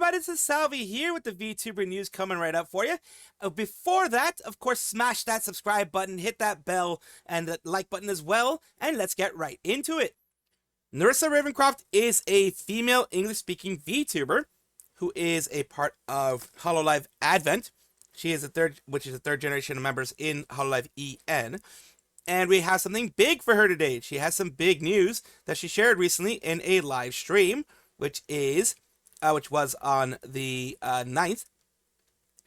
everybody, this is Salvi here with the VTuber news coming right up for you. Before that, of course, smash that subscribe button, hit that bell, and the like button as well, and let's get right into it. Nerissa Ravencroft is a female English-speaking VTuber who is a part of Hololive Advent. She is which is the third generation of members in Hololive EN. And we have something big for her today. She has some big news that she shared recently in a live stream, which was on the 9th.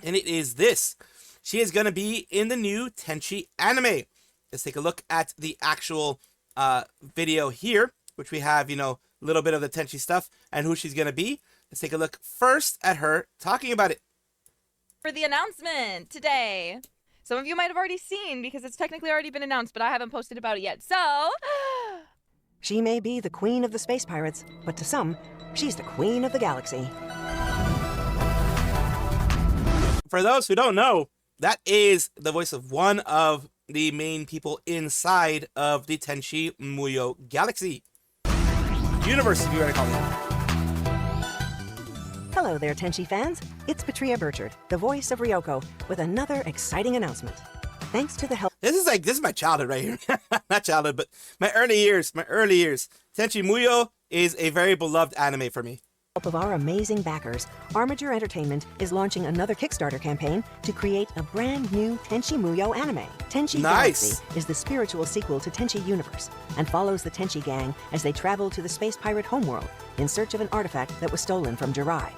And it is this. She is going to be in the new Tenchi anime. Let's take a look at the actual video here, which we have, a little bit of the Tenchi stuff and who she's going to be. Let's take a look first at her talking about it. For the announcement today. Some of you might have already seen because it's technically already been announced, but I haven't posted about it yet. So, she may be the queen of the space pirates, but to some, she's the queen of the galaxy. For those who don't know, that is the voice of one of the main people inside of the Tenchi Muyo Galaxy universe, if you want to call it. Hello there, Tenchi fans. It's Patria Burchard, the voice of Ryoko, with another exciting announcement. Thanks to the help... This is my childhood right here. Not childhood, but my early years. Tenchi Muyo is a very beloved anime for me. Of our amazing backers, Armature Entertainment is launching another Kickstarter campaign to create a brand new Tenchi Muyo anime. Tenchi Galaxy is the spiritual sequel to Tenchi Universe and follows the Tenchi gang as they travel to the space pirate homeworld in search of an artifact that was stolen from Jurard.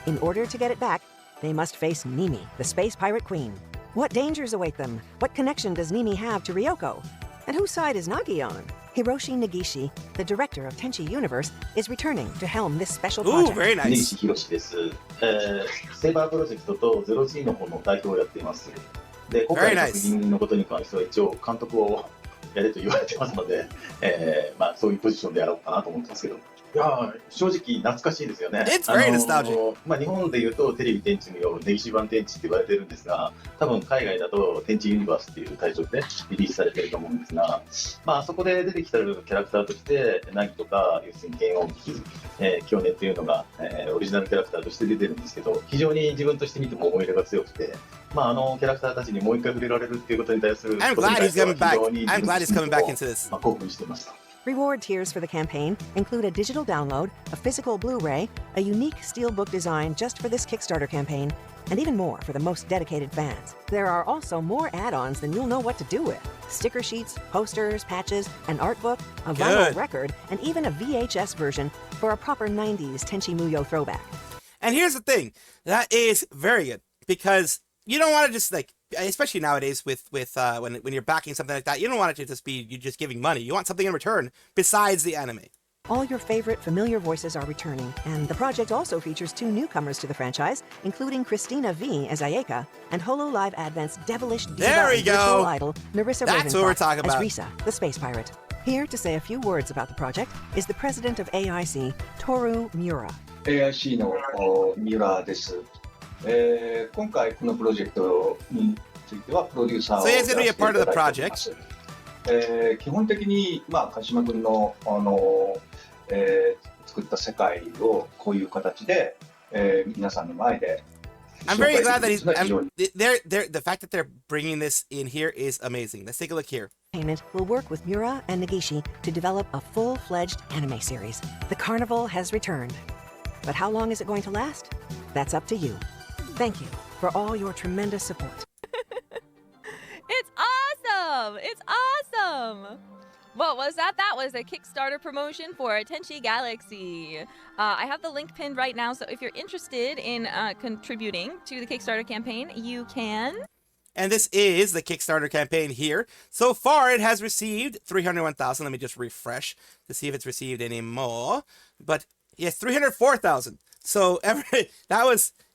In order to get it back, they must face Nimi, the space pirate queen. What dangers await them? What connection does Nimi have to Ryoko? And whose side is Nagi on? Hiroshi Negishi, the director of Tenchi Universe, is returning to helm this special project. Ooh, very nice. 西博です。セイバープロジェクトと 0G の方の代表をやっています。で、今回の作品のことに関しては一応監督をやれと言われてますので、そういうポジションでやろうかなと思ってますけど。いや正直懐かしいですよね。It's very nostalgic. 日本でいうとテレビ天地のネギシ版天地って言われてるんですが、多分海外だと天地ユニバースっていうタイトルでリリースされてると思うんですが、そこで出てきたキャラクターとしてナギとか要するに剣音機、去年っていうのが、オリジナルキャラクターとして出てるんですけど、非常に自分として見ても思い入れが強くて、キャラクターたちにもう一回触れられるっていうことに対する I'm glad he's coming back. I'm glad he's coming back into this. 興奮してました。Reward tiers for the campaign include a digital download, a physical Blu-ray, a unique steelbook design just for this Kickstarter campaign, and even more for the most dedicated fans. There are also more add-ons than you'll know what to do with. Sticker sheets, posters, patches, an art book, a vinyl record, and even a VHS version for a proper 90s Tenchi Muyo throwback. And here's the thing, that is very good, because you don't want to just especially nowadays with when you're backing something like that, you don't want it to just be you just giving money. You want something in return besides the anime. All your favorite familiar voices are returning, and the project also features two newcomers to the franchise, including Christina V as Ayeka and Hololive Advent's devilish diva and virtual idol Nerissa That's what we're talking about. as Risa, the space pirate. Here to say a few words about the project is the president of AIC, Toru Miura. AIC のミュラーです。今回このプロジェクトについてはプロデューサーをやらせていただいています。基本的に鹿島君の作った世界をこういう形で皆さんの前で。I'm very glad that the fact that they're bringing this in here is amazing. Let's take a look here. Entertainment will work with Miura and Negishi to develop a full-fledged anime series. The carnival has returned. But how long is it going to last? That's up to you. Thank you for all your tremendous support. It's awesome! It's awesome! What was that? That was a Kickstarter promotion for Tenchi Galaxy. I have the link pinned right now, so if you're interested in contributing to the Kickstarter campaign, you can. And this is the Kickstarter campaign here. So far, it has received 301,000. Let me just refresh to see if it's received any more. But yes, 304,000. So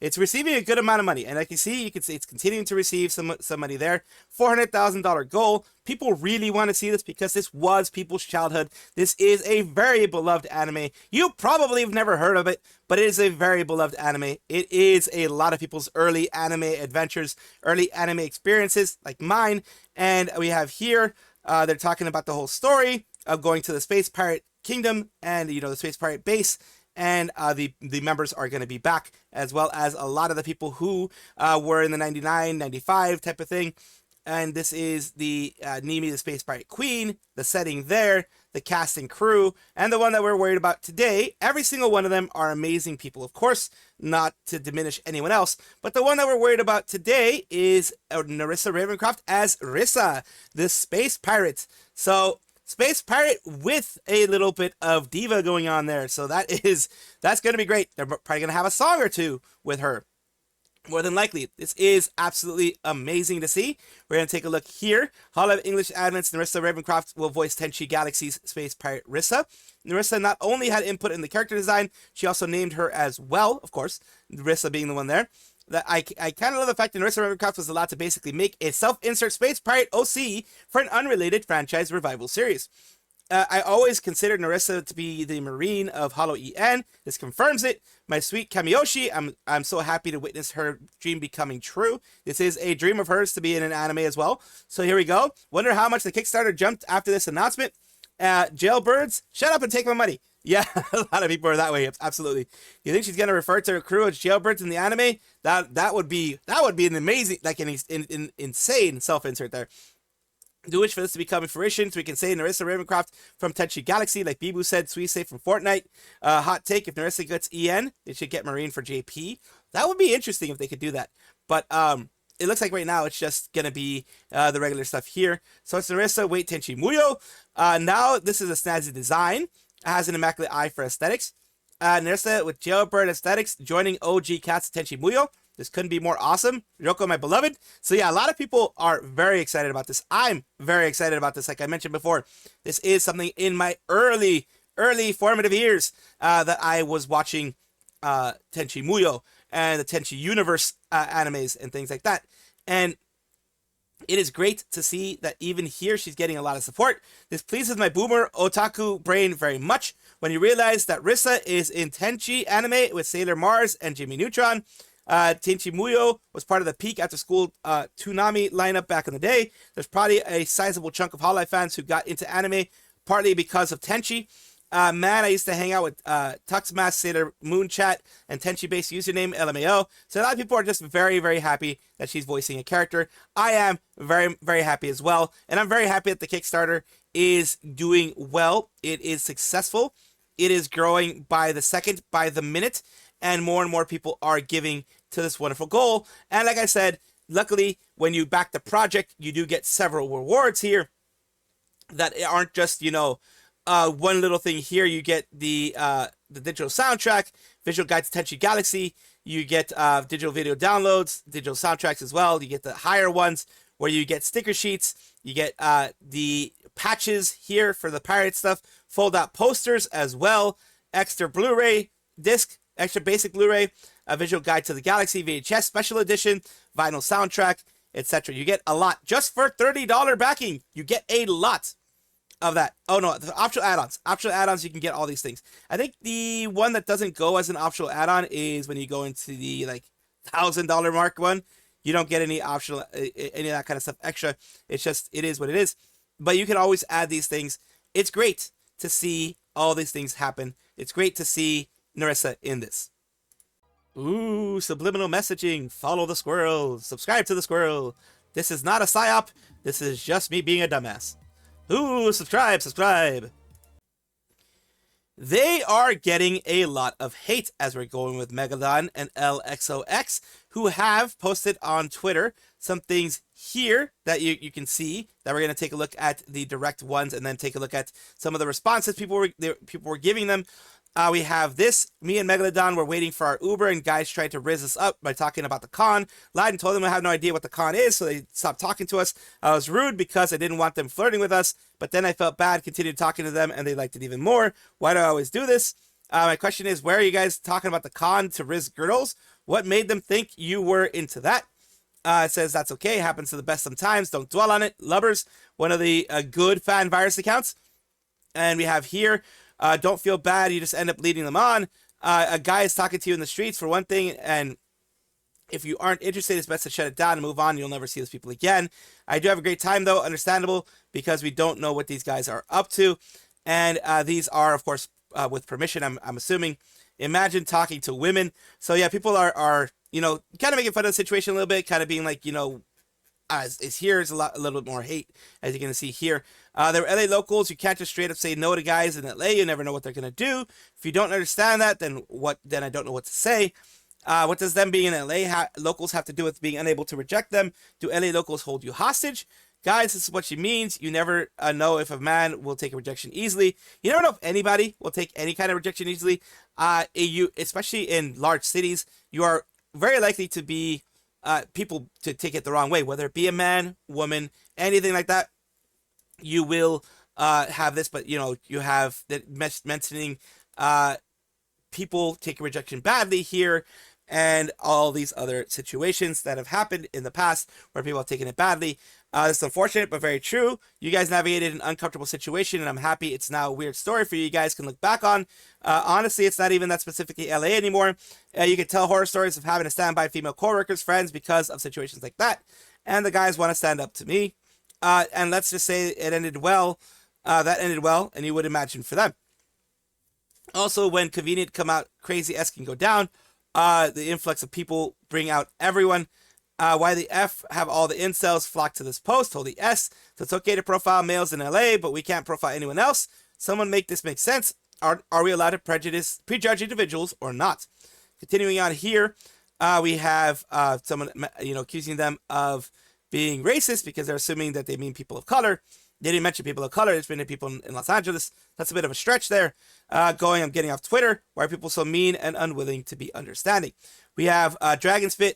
it's receiving a good amount of money, and like you can see it's continuing to receive some money there. $400,000 goal. People really want to see this because this was people's childhood. This is a very beloved anime. You probably have never heard of it, but it is a very beloved anime. It is a lot of people's early anime adventures, early anime experiences like mine. And we have here, they're talking about the whole story of going to the space pirate kingdom and the space pirate base and the members are going to be back, as well as a lot of the people who were in the 99, 95 type of thing. And this is the Nimi, the Space Pirate Queen, the setting there, the cast and crew, and the one that we're worried about today. Every single one of them are amazing people, of course, not to diminish anyone else. But the one that we're worried about today is Nerissa Ravencroft as Rissa, the Space Pirate. So, Space Pirate with a little bit of diva going on there. So that's going to be great. They're probably going to have a song or two with her. More than likely, this is absolutely amazing to see. We're going to take a look here. Hololive English admins Nerissa Ravencroft will voice Tenchi Galaxy's Space Pirate Rissa. Nerissa not only had input in the character design, she also named her as well, of course, Rissa being the one there. That I kind of love the fact that Nerissa Ravencroft was allowed to basically make a self-insert Space Pirate OC for an unrelated franchise revival series. I always considered Nerissa to be the Marine of Holo EN. This confirms it. My sweet Kamiyoshi, I'm so happy to witness her dream becoming true. This is a dream of hers to be in an anime as well. So here we go. Wonder how much the Kickstarter jumped after this announcement. Jailbirds, shut up and take my money. Yeah, a lot of people are that way. Absolutely. You think she's gonna refer to her crew as jailbirds in the anime? That would be an amazing, like an insane self-insert there. Do wish for this to be coming fruition, so we can say Nerissa Ravencroft from Tenchi Galaxy, like Bibu said, Suisei from Fortnite. Hot take, if Nerissa gets EN, they should get Marine for JP. That would be interesting if they could do that. But it looks like right now it's just going to be the regular stuff here. So it's Nerissa, wait, Tenchi Muyo. Now this is a snazzy design. It has an immaculate eye for aesthetics. Nerissa with jailbird aesthetics, joining OG Cats Tenchi Muyo. This couldn't be more awesome. Ryoko, my beloved. So yeah, a lot of people are very excited about this. I'm very excited about this. Like I mentioned before, this is something in my early formative years that I was watching Tenchi Muyo and the Tenchi Universe animes and things like that. And it is great to see that even here she's getting a lot of support. This pleases my boomer otaku brain very much when you realize that Rissa is in Tenchi anime with Sailor Mars and Jimmy Neutron. Tenchi Muyo was part of the peak after school Toonami lineup back in the day. There's probably a sizable chunk of Hololive fans who got into anime partly because of Tenchi. Man, I used to hang out with Tuxmas, Sailor Moon Chat, and Tenchi-based username LMAO. So a lot of people are just very, very happy that she's voicing a character. I am very, very happy as well. And I'm very happy that the Kickstarter is doing well. It is successful. It is growing by the second, by the minute. And more people are giving to this wonderful goal. And like I said, luckily, when you back the project, you do get several rewards here that aren't just, one little thing here. You get the digital soundtrack, visual guide to Tenchi Galaxy. You get digital video downloads, digital soundtracks as well. You get the higher ones where you get sticker sheets. You get the patches here for the pirate stuff, fold-out posters as well, extra Blu-ray disc, extra basic Blu-ray, a visual guide to the Galaxy, VHS special edition, vinyl soundtrack, etc. You get a lot. Just for $30 backing, you get a lot of that. Oh no, the optional add-ons. Optional add-ons, you can get all these things. I think the one that doesn't go as an optional add-on is when you go into the $1,000 mark one. You don't get any optional, any of that kind of stuff extra. It's just, it is what it is. But you can always add these things. It's great to see all these things happen. It's great to see Nerissa in this. Ooh, subliminal messaging. Follow the squirrel. Subscribe to the squirrel. This is not a psyop. This is just me being a dumbass. Ooh, subscribe. They are getting a lot of hate as we're going with Megalodon and LXOX, who have posted on Twitter some things here that you can see that we're going to take a look at the direct ones and then take a look at some of the responses people were giving them. We have this. Me and Megalodon were waiting for our Uber, and guys tried to rizz us up by talking about the con. Lied and told them I have no idea what the con is, so they stopped talking to us. I was rude because I didn't want them flirting with us, but then I felt bad, continued talking to them, and they liked it even more. Why do I always do this? My question is, where are you guys talking about the con to rizz girls? What made them think you were into that? It says that's okay, happens to the best sometimes, don't dwell on it. Lubbers, one of the good fan virus accounts. And we have here, don't feel bad, you just end up leading them on. A guy is talking to you in the streets for one thing, and if you aren't interested, it's best to shut it down and move on. You'll never see those people again. I do have a great time, though, understandable, because we don't know what these guys are up to. And these are, of course, with permission, I'm assuming. Imagine talking to women. So yeah, people are kind of making fun of the situation a little bit, kind of being like, as is here is a little bit more hate, as you can see here. They're LA locals. You can't just straight up say no to guys in LA. You never know what they're gonna do. If you don't understand that, then I don't know what to say. What does them being in LA locals have to do with being unable to reject them? Do LA locals hold you hostage? Guys, this is what she means. You never know if a man will take a rejection easily. You never know if anybody will take any kind of rejection easily. Especially in large cities, you are very likely to be people to take it the wrong way, whether it be a man, woman, anything like that. You will have this, but you have that mentioning people take a rejection badly here, and all these other situations that have happened in the past where people have taken it badly. This is unfortunate, but very true. You guys navigated an uncomfortable situation, and I'm happy it's now a weird story for you guys can look back on. Honestly, it's not even that specifically LA anymore. You can tell horror stories of having to stand by female coworkers, friends, because of situations like that. And the guys want to stand up to me. And let's just say it ended well. That ended well, and you would imagine for them. Also, when convenient come out, crazy S can go down. The influx of people bring out everyone. Why the F have all the incels flock to this post? Holy S. So it's okay to profile males in LA, but we can't profile anyone else. Someone make this make sense. Are we allowed to prejudge individuals or not? Continuing on here, we have someone accusing them of being racist because they're assuming that they mean people of color. They didn't mention people of color. It's been people in Los Angeles. That's a bit of a stretch there. I'm getting off Twitter. Why are people so mean and unwilling to be understanding? We have Dragonspit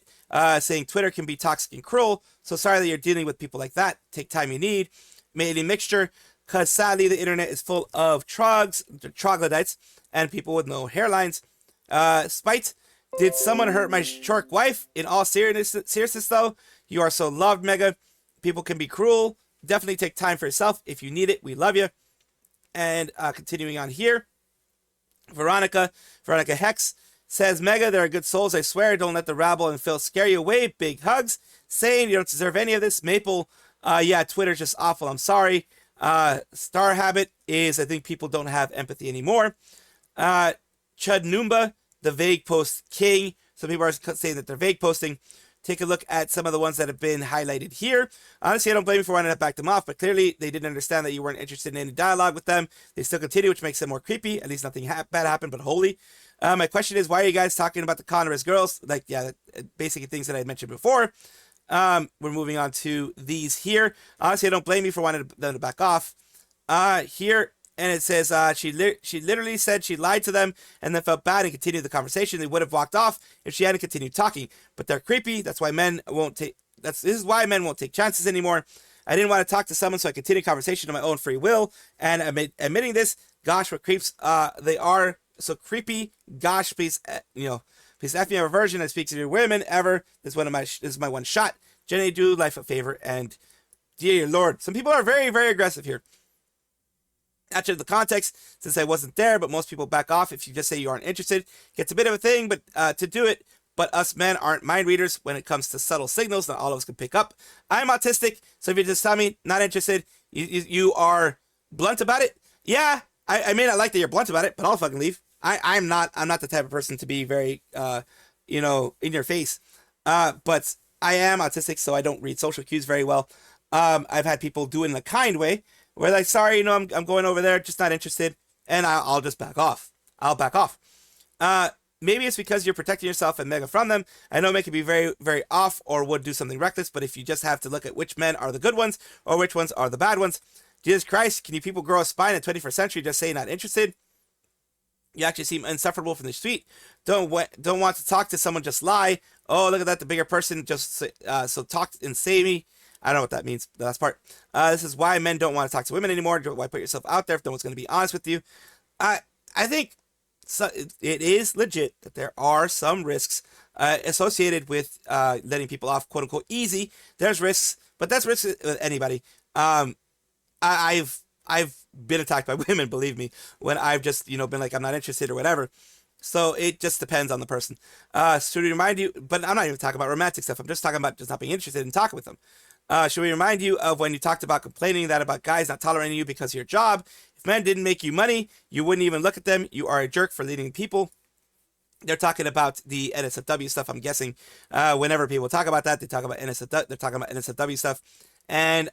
saying Twitter can be toxic and cruel. So sorry that you're dealing with people like that. Take time you need. Made a mixture, because sadly the internet is full of troglodytes and people with no hairlines. Spite, did someone hurt my short wife? In all seriousness though, you are so loved, Mega. People can be cruel. Definitely take time for yourself if you need it. We love you. And continuing on here, Veronica Hex says, Mega, there are good souls, I swear. Don't let the rabble and Phil scare you away. Big hugs. Saying you don't deserve any of this. Maple, yeah, Twitter's just awful. I'm sorry. Star Habit is, I think people don't have empathy anymore. Chud Noomba, the vague post king. Some people are saying that they're vague posting. Take a look at some of the ones that have been highlighted here. Honestly, I don't blame you for wanting to back them off, but clearly they didn't understand that you weren't interested in any dialogue with them. They still continue, which makes them more creepy. At least nothing bad happened, but holy. My question is, why are you guys talking about the Connor's girls? Like, yeah, basically things that I mentioned before. We're moving on to these here. Honestly, I don't blame you for wanting them to back off. Here, and it says she literally said she lied to them and then felt bad and continued the conversation. They would have walked off if she hadn't continued talking. But they're creepy. That's why men won't take. This is why men won't take chances anymore. I didn't want to talk to someone, so I continued conversation on my own free will. And admitting this, gosh, what creeps they are so creepy. Gosh, please, please F me a version that speaks to your women ever. This is my one shot. Jenny, do life a favor, and dear Lord, some people are very, very aggressive here. Actually, the context, since I wasn't there, but most people back off if you just say you aren't interested. Gets a bit of a thing, but to do it. But us men aren't mind readers when it comes to subtle signals that all of us can pick up. I'm autistic, so if you just tell me not interested, you are blunt about it. Yeah, I may not like that you're blunt about it, but I'll fucking leave. I'm not the type of person to be very in your face. But I am autistic, so I don't read social cues very well. I've had people do it in a kind way, where like, sorry, I'm going over there, just not interested, and I'll just back off. I'll back off. Maybe it's because you're protecting yourself and Mega from them. I know men can be very, very off or would do something reckless, but if you just have to look at which men are the good ones or which ones are the bad ones, Jesus Christ, can you people grow a spine in the 21st century just say not interested? You actually seem insufferable from the street. Don't want to talk to someone, just lie. Oh, look at that, the bigger person just so talk and say me. I don't know what that means, the last part. This is why men don't want to talk to women anymore. Why put yourself out there if no one's going to be honest with you? I think it is legit that there are some risks associated with letting people off, quote unquote, easy. There's risks, but that's risks with anybody. I've been attacked by women, believe me, when I've just been like, I'm not interested or whatever. So it just depends on the person. Should we remind you? But I'm not even talking about romantic stuff. I'm just talking about just not being interested in talking with them. Should we remind you of when you talked about complaining that about guys not tolerating you because of your job? If men didn't make you money, you wouldn't even look at them. You are a jerk for leading people. they're talking about the NSFW stuff. I'm guessing whenever people talk about that, they talk about NSFW. They're talking about NSFW stuff and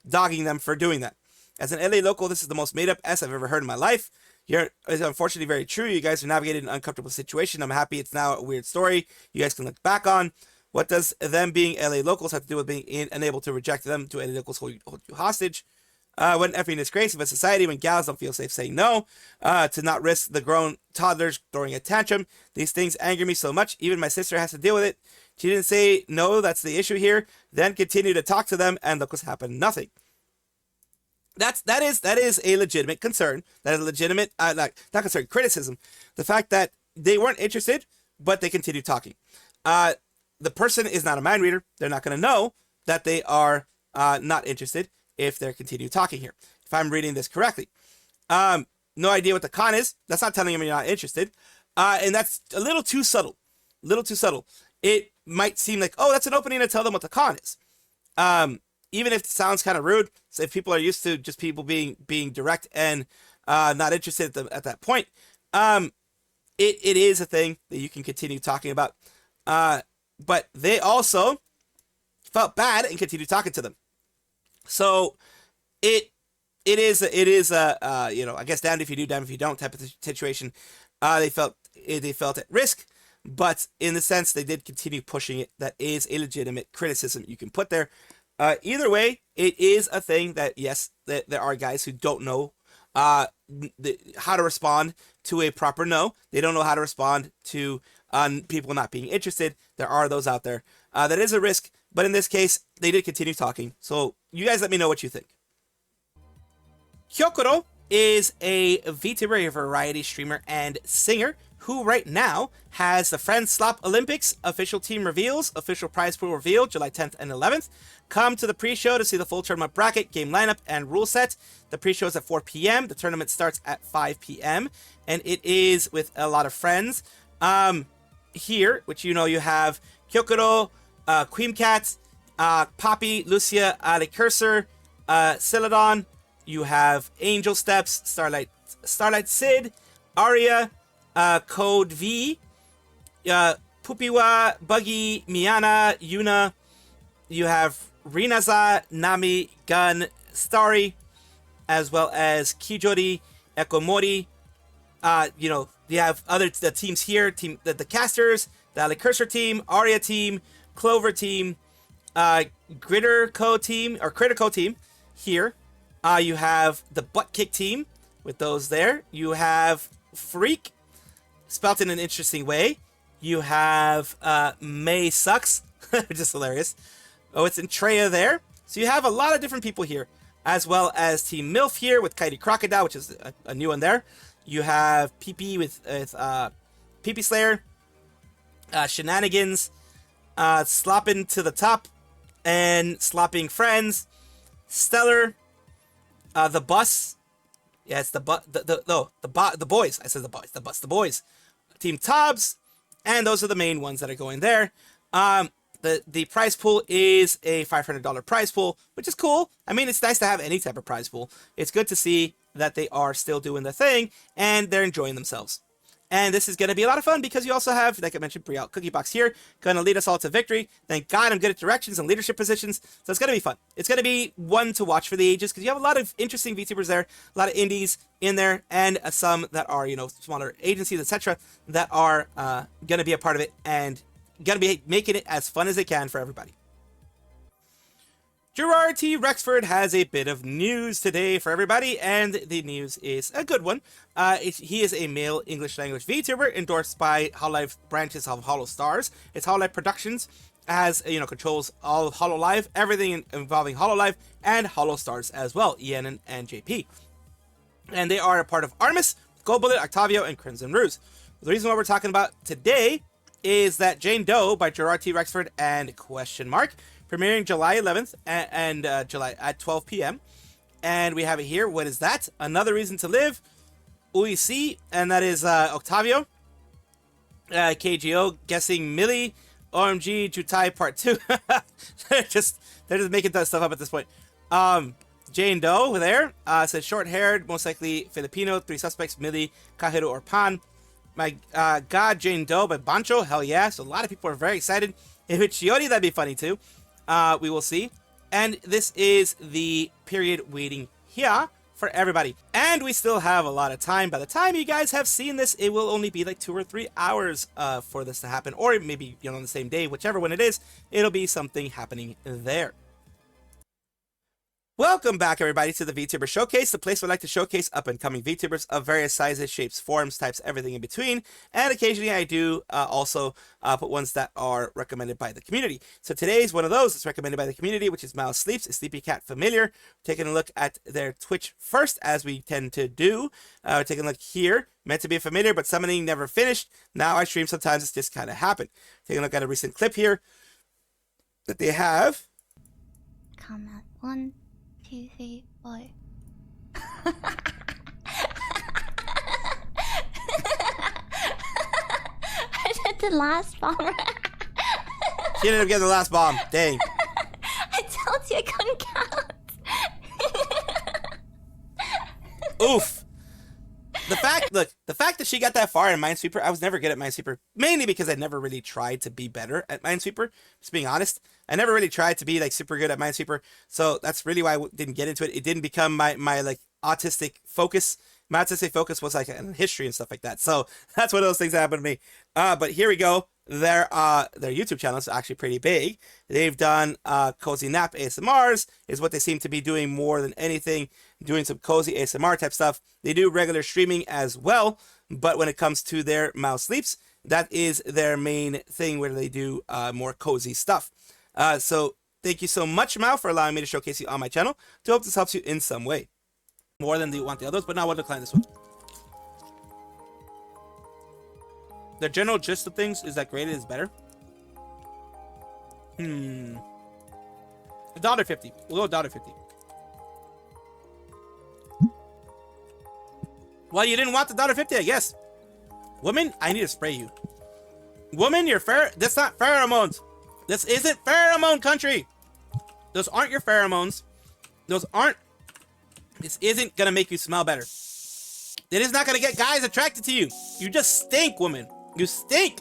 dogging them for doing that. As an LA local, this is the most made-up S I've ever heard in my life. It's unfortunately very true. You guys are navigating an uncomfortable situation. I'm happy it's now a weird story you guys can look back on. What does them being LA locals have to do with being unable to reject them? Do LA locals hold you hostage? What an effing disgrace of a society when gals don't feel safe saying no, to not risk the grown toddlers throwing a tantrum. These things anger me so much. Even my sister has to deal with it. She didn't say no, that's the issue here. Then continue to talk to them, and look what's happened. Nothing. That is a legitimate concern. That is a legitimate not concern, criticism. The fact that they weren't interested, but they continued talking. The person is not a mind reader. They're not going to know that they are not interested if they continue talking here. If I'm reading this correctly, no idea what the con is. That's not telling them you're not interested, and that's a little too subtle. It might seem like, oh, that's an opening to tell them what the con is. Even if it sounds kind of rude, so if people are used to just people being direct and not interested at that point, it is a thing that you can continue talking about. But they also felt bad and continued talking to them. So it is a I guess damned if you do, damned if you don't type of situation. They felt at risk, but in the sense they did continue pushing it. That is a legitimate criticism you can put there. Either way, it is a thing that, yes, there are guys who don't know how to respond to a proper no. They don't know how to respond to people not being interested. There are those out there. That is a risk, but in this case, they did continue talking. So you guys let me know what you think. Kyokoro is a Vtuber, a variety streamer and singer who right now has the Friends Slop Olympics official team reveals, official prize pool reveal, July 10th and 11th. Come to the pre-show to see the full tournament bracket, game lineup, and rule set. The pre-show is at 4 p.m. The tournament starts at 5 p.m. and it is with a lot of friends. Here, which you have Kyokoro, Queen Cat, Poppy, Lucia, Ali Cursor, Celadon. You have Angel Steps, Starlight Sid, Aria, Code V, Pupiwa, Buggy, Miana, Yuna. You have Rinaza, Nami, Gun, Starry, as well as Kijori, Ekomori. You have the teams here, the casters, the Ali Cursor team, Aria team, Clover team, Critico team here. You have the Butt Kick team with those there. You have Freak, spelt in an interesting way. You have May Sucks, which is hilarious. Oh, it's in Treya there. So you have a lot of different people here, as well as Team MILF here with Kairi Crocodile, which is a new one there. You have PP with PP Slayer, Shenanigans, Slopping to the Top, and Slopping Friends, Stellar, the Bus. Yeah, it's the boys. I said the boys. The boys. Team Tobbs, and those are the main ones that are going there. The prize pool is a $500 prize pool, which is cool. I mean, it's nice to have any type of prize pool. It's good to see that they are still doing their thing and they're enjoying themselves. And this is going to be a lot of fun because you also have, like I mentioned, pre-out cookie box here, going to lead us all to victory. Thank God I'm good at directions and leadership positions, so it's going to be fun. It's going to be one to watch for the ages because you have a lot of interesting VTubers there, a lot of indies in there, and some that are, smaller agencies, etc., that are going to be a part of it and going to be making it as fun as they can for everybody. Jurard T. Rexford has a bit of news today for everybody, and the news is a good one. He is a male English language VTuber endorsed by Hololive branches of Holostars. It's Hololive Productions, controls all of Hololive, everything involving Hololive, and Holostars as well, Ian and JP. And they are a part of Artemis, Gold Bullet, Octavio, and Crimson Ruse. The reason why we're talking about today is that Jane Doe by Jurard T. Rexford and premiering July 11th and July at 12 p.m. And we have it here. What is that? Another Reason to Live. UEC, and that is Octavio. KGO, Guessing Millie. OMG, Jutai Part 2. they're just making that stuff up at this point. Jane Doe there. Says short-haired, most likely Filipino. 3 suspects, Millie, Kahiro, or Pan. My God, Jane Doe by Bancho. Hell yeah. So a lot of people are very excited. If it's Shiori, that'd be funny too. We will see. And this is the period waiting here for everybody. And we still have a lot of time. By the time you guys have seen this, it will only be like 2 or 3 hours for this to happen. Or maybe, you know, on the same day, whichever one it is, it'll be something happening there. Welcome back, everybody, to the VTuber Showcase, the place where I like to showcase up-and-coming VTubers of various sizes, shapes, forms, types, everything in between. And occasionally I do also put ones that are recommended by the community. So today's one of those that's recommended by the community, which is MauSleeps, a Sleepy Cat Familiar. Taking a look at their Twitch first, as we tend to do. Taking a look here. Meant to be a familiar, but summoning never finished. Now I stream sometimes, it's just kind of happened. Taking a look at a recent clip here that they have. Come at 1, 2, 3, 4. I did the last bomb. She ended up getting the last bomb. Dang. I told you I couldn't count. Oof. The fact that she got that far in Minesweeper, I was never good at Minesweeper, mainly because I never really tried to be better at Minesweeper, just being honest. I never really tried to be like super good at Minesweeper, so that's really why I didn't get into it. It didn't become my like autistic focus. My autistic focus was like in history and stuff like that, so that's one of those things that happened to me. But here we go. Their YouTube channel is actually pretty big. They've done cozy nap ASMRs is what they seem to be doing more than anything, doing some cozy ASMR type stuff. They do regular streaming as well, but when it comes to their MauSleeps, that is their main thing where they do more cozy stuff. So thank you so much, Mau, for allowing me to showcase you on my channel. To hope this helps you in some way. More than you want the others, but now I want to decline this one. The general gist of things is that graded is better. $1.50. We'll go $1.50. Well, you didn't want the $1.50, I guess. Woman, I need to spray you. Woman, you're that's not pheromones. This isn't pheromone country. Those aren't your pheromones. Those aren't. This isn't gonna make you smell better. It is not gonna get guys attracted to you. You just stink, woman. You stink.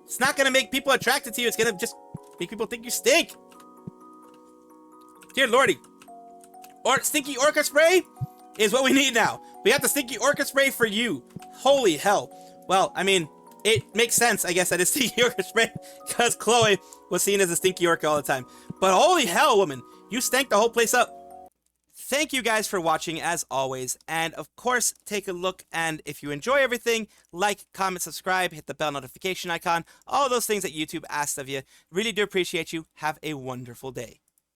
It's not gonna make people attracted to you. It's gonna just make people think you stink. Dear lordy. Or stinky orca spray is what we need now. We have the stinky orca spray for you. Holy hell. Well, I mean, it makes sense, I guess, that it's stinky orca spray because Chloe was seen as a stinky orca all the time. But holy hell, woman, you stank the whole place up. Thank you guys for watching, as always, and of course, take a look, and if you enjoy everything, like, comment, subscribe, hit the bell notification icon, all those things that YouTube asks of you. Really do appreciate you. Have a wonderful day.